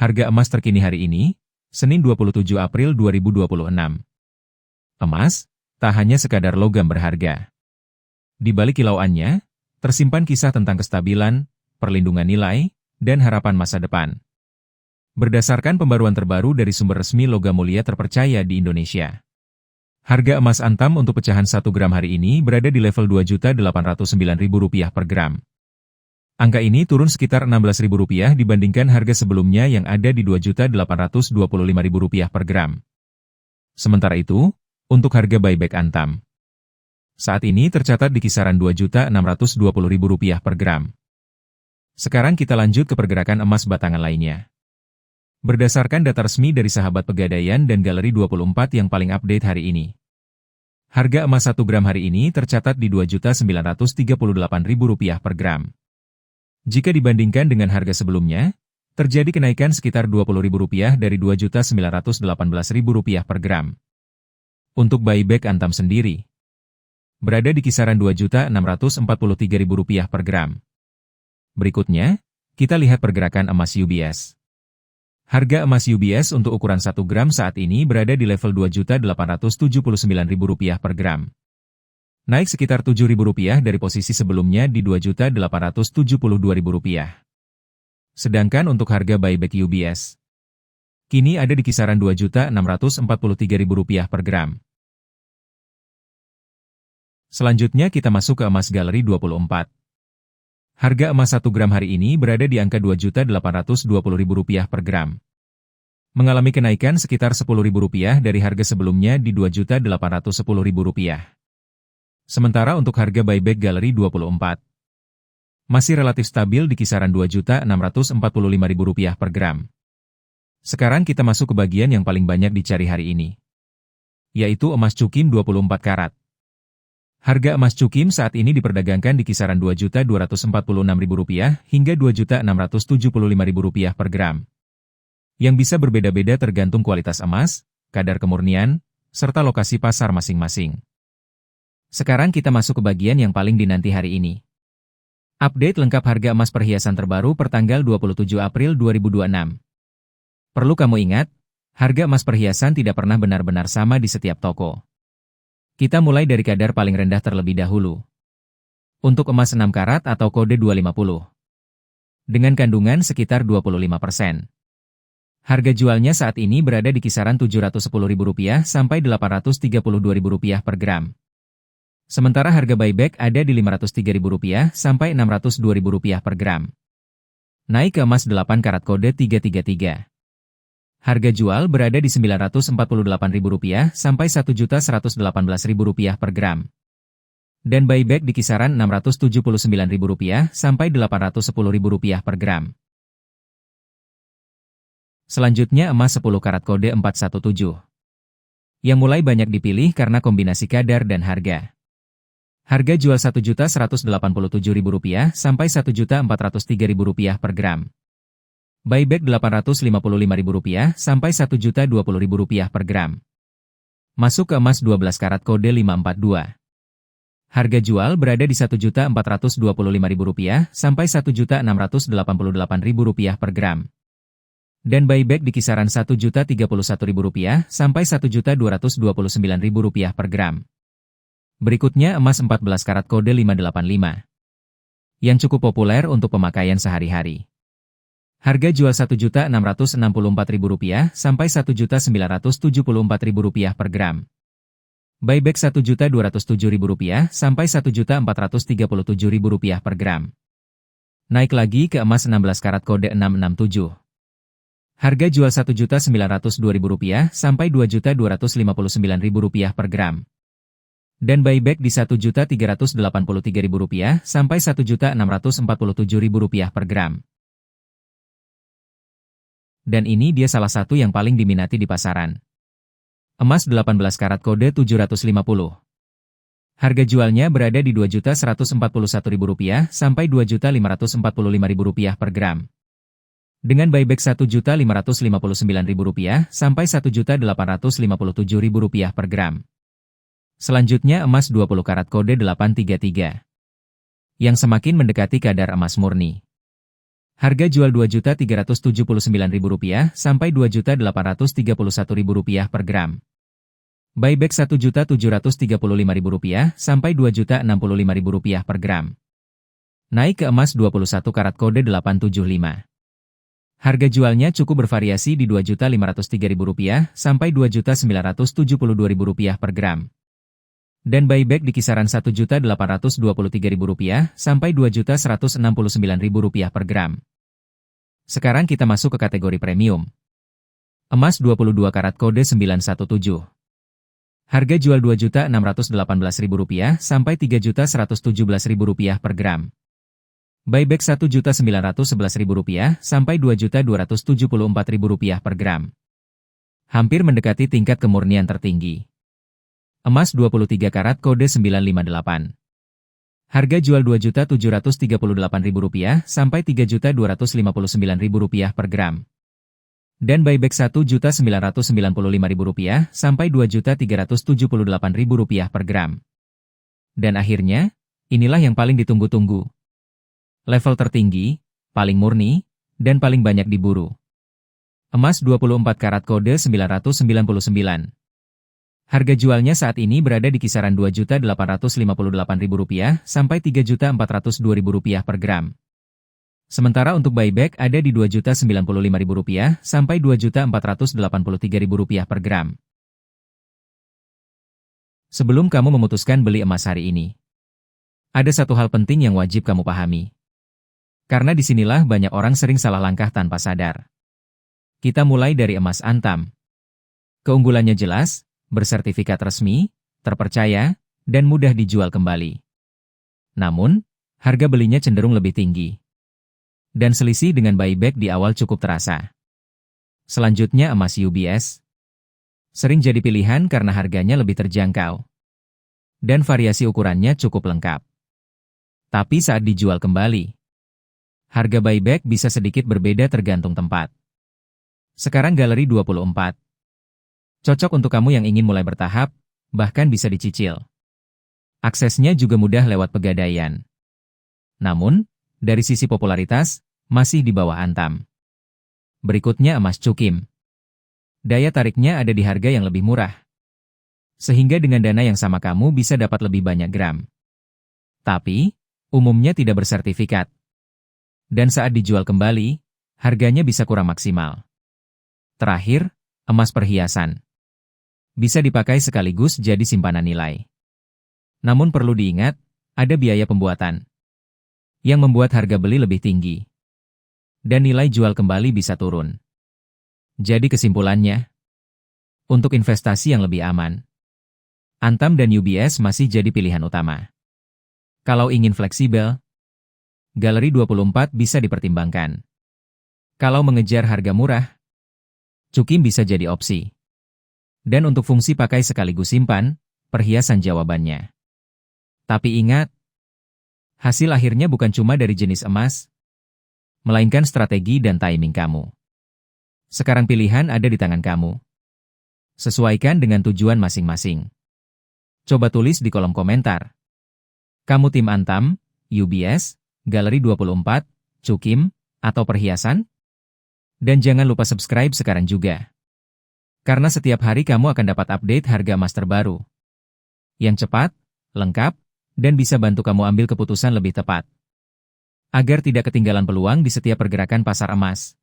Harga emas terkini hari ini, Senin 27 April 2026. Emas, tak hanya sekadar logam berharga. Di balik kilauannya, tersimpan kisah tentang kestabilan, perlindungan nilai, dan harapan masa depan. Berdasarkan pembaruan terbaru dari sumber resmi logam mulia terpercaya di Indonesia, harga emas antam untuk pecahan 1 gram hari ini berada di level Rp2.809.000 per gram. Angka ini turun sekitar Rp16.000 dibandingkan harga sebelumnya yang ada di Rp2.825.000 per gram. Sementara itu, untuk harga buyback antam, saat ini tercatat di kisaran Rp2.620.000 per gram. Sekarang kita lanjut ke pergerakan emas batangan lainnya. Berdasarkan data resmi dari Sahabat Pegadaian dan Galeri 24 yang paling update hari ini, harga emas 1 gram hari ini tercatat di Rp2.938.000 per gram. Jika dibandingkan dengan harga sebelumnya, terjadi kenaikan sekitar Rp20.000 dari Rp2.918.000 per gram. Untuk buyback antam sendiri, berada di kisaran Rp2.643.000 per gram. Berikutnya, kita lihat pergerakan emas UBS. Harga emas UBS untuk ukuran 1 gram saat ini berada di level Rp2.879.000 per gram. Naik sekitar Rp7.000 dari posisi sebelumnya di Rp2.872.000. Sedangkan untuk harga buyback UBS, kini ada di kisaran Rp2.643.000 per gram. Selanjutnya kita masuk ke emas Galeri 24. Harga emas 1 gram hari ini berada di angka Rp2.820.000 per gram. Mengalami kenaikan sekitar Rp10.000 dari harga sebelumnya di Rp2.810.000. Sementara untuk harga buyback Galeri 24, masih relatif stabil di kisaran Rp2.645.000 per gram. Sekarang kita masuk ke bagian yang paling banyak dicari hari ini, yaitu emas cukim 24 karat. Harga emas cukim saat ini diperdagangkan di kisaran Rp2.246.000 hingga Rp2.675.000 per gram. Yang bisa berbeda-beda tergantung kualitas emas, kadar kemurnian, serta lokasi pasar masing-masing. Sekarang kita masuk ke bagian yang paling dinanti hari ini. Update lengkap harga emas perhiasan terbaru pertanggal 27 April 2026. Perlu kamu ingat, harga emas perhiasan tidak pernah benar-benar sama di setiap toko. Kita mulai dari kadar paling rendah terlebih dahulu. Untuk emas 6 karat atau kode 250, dengan kandungan sekitar 25%. Harga jualnya saat ini berada di kisaran Rp710.000 sampai Rp832.000 per gram. Sementara harga buyback ada di Rp503.000 sampai Rp602.000 per gram. Naik ke emas 8 karat kode 333. Harga jual berada di Rp948.000 sampai Rp1.118.000 per gram. Dan buyback di kisaran Rp679.000 sampai Rp810.000 per gram. Selanjutnya emas 10 karat kode 417. Yang mulai banyak dipilih karena kombinasi kadar dan harga. Harga jual Rp1.187.000 sampai Rp1.403.000 per gram. Buyback Rp855.000 sampai Rp1.020.000 per gram. Masuk ke emas 12 karat kode 542. Harga jual berada di Rp1.425.000 sampai Rp1.688.000 per gram. Dan buyback di kisaran Rp1.031.000 sampai Rp1.229.000 per gram. Berikutnya emas 14 karat kode 585. Yang cukup populer untuk pemakaian sehari-hari. Harga jual Rp1.664.000 sampai Rp1.974.000 per gram. Buyback Rp1.207.000 sampai Rp1.437.000 per gram. Naik lagi ke emas 16 karat kode 667. Harga jual Rp1.902.000 sampai Rp2.259.000 per gram. Dan buyback di Rp1.383.000 sampai Rp1.647.000 per gram. Dan ini dia salah satu yang paling diminati di pasaran. Emas 18 karat kode 750. Harga jualnya berada di Rp2.141.000 sampai Rp2.545.000 per gram. Dengan buyback Rp1.559.000 sampai Rp1.857.000 per gram. Selanjutnya emas 20 karat kode 833. Yang semakin mendekati kadar emas murni. Harga jual Rp2.379.000 sampai Rp2.831.000 per gram. Buyback Rp1.735.000 sampai Rp2.065.000 per gram. Naik ke emas 21 karat kode 875. Harga jualnya cukup bervariasi di Rp2.503.000 sampai Rp2.972.000 per gram. Dan buyback di kisaran Rp1.823.000 sampai Rp2.169.000 per gram. Sekarang kita masuk ke kategori premium. Emas 22 karat kode 917. Harga jual Rp2.618.000 sampai Rp3.117.000 per gram. Buyback Rp1.911.000 sampai Rp2.274.000 per gram. Hampir mendekati tingkat kemurnian tertinggi. Emas 23 karat kode 958. Harga jual Rp2.738.000 sampai Rp3.259.000 per gram. Dan buyback Rp1.995.000 sampai Rp2.378.000 per gram. Dan akhirnya, inilah yang paling ditunggu-tunggu. Level tertinggi, paling murni, dan paling banyak diburu. Emas 24 karat kode 999. Harga jualnya saat ini berada di kisaran Rp2.858.000 sampai Rp3.402.000 per gram. Sementara untuk buyback ada di Rp2.095.000 sampai Rp2.483.000 per gram. Sebelum kamu memutuskan beli emas hari ini, ada satu hal penting yang wajib kamu pahami. Karena disinilah banyak orang sering salah langkah tanpa sadar. Kita mulai dari emas Antam. Keunggulannya jelas, bersertifikat resmi, terpercaya, dan mudah dijual kembali. Namun, harga belinya cenderung lebih tinggi. Dan selisih dengan buyback di awal cukup terasa. Selanjutnya emas UBS. Sering jadi pilihan karena harganya lebih terjangkau. Dan variasi ukurannya cukup lengkap. Tapi saat dijual kembali, harga buyback bisa sedikit berbeda tergantung tempat. Sekarang Galeri 24. Cocok untuk kamu yang ingin mulai bertahap, bahkan bisa dicicil. Aksesnya juga mudah lewat Pegadaian. Namun, dari sisi popularitas, masih di bawah Antam. Berikutnya emas Cukim. Daya tariknya ada di harga yang lebih murah. Sehingga dengan dana yang sama kamu bisa dapat lebih banyak gram. Tapi, umumnya tidak bersertifikat. Dan saat dijual kembali, harganya bisa kurang maksimal. Terakhir, emas perhiasan. Bisa dipakai sekaligus jadi simpanan nilai. Namun perlu diingat, ada biaya pembuatan yang membuat harga beli lebih tinggi. Dan nilai jual kembali bisa turun. Jadi kesimpulannya, untuk investasi yang lebih aman, Antam dan UBS masih jadi pilihan utama. Kalau ingin fleksibel, Galeri 24 bisa dipertimbangkan. Kalau mengejar harga murah, Cukim bisa jadi opsi. Dan untuk fungsi pakai sekaligus simpan, perhiasan jawabannya. Tapi ingat, hasil akhirnya bukan cuma dari jenis emas, melainkan strategi dan timing kamu. Sekarang pilihan ada di tangan kamu. Sesuaikan dengan tujuan masing-masing. Coba tulis di kolom komentar. Kamu tim Antam, UBS, Galeri 24, Cukim, atau perhiasan? Dan jangan lupa subscribe sekarang juga. Karena setiap hari kamu akan dapat update harga emas terbaru. Yang cepat, lengkap, dan bisa bantu kamu ambil keputusan lebih tepat. Agar tidak ketinggalan peluang di setiap pergerakan pasar emas.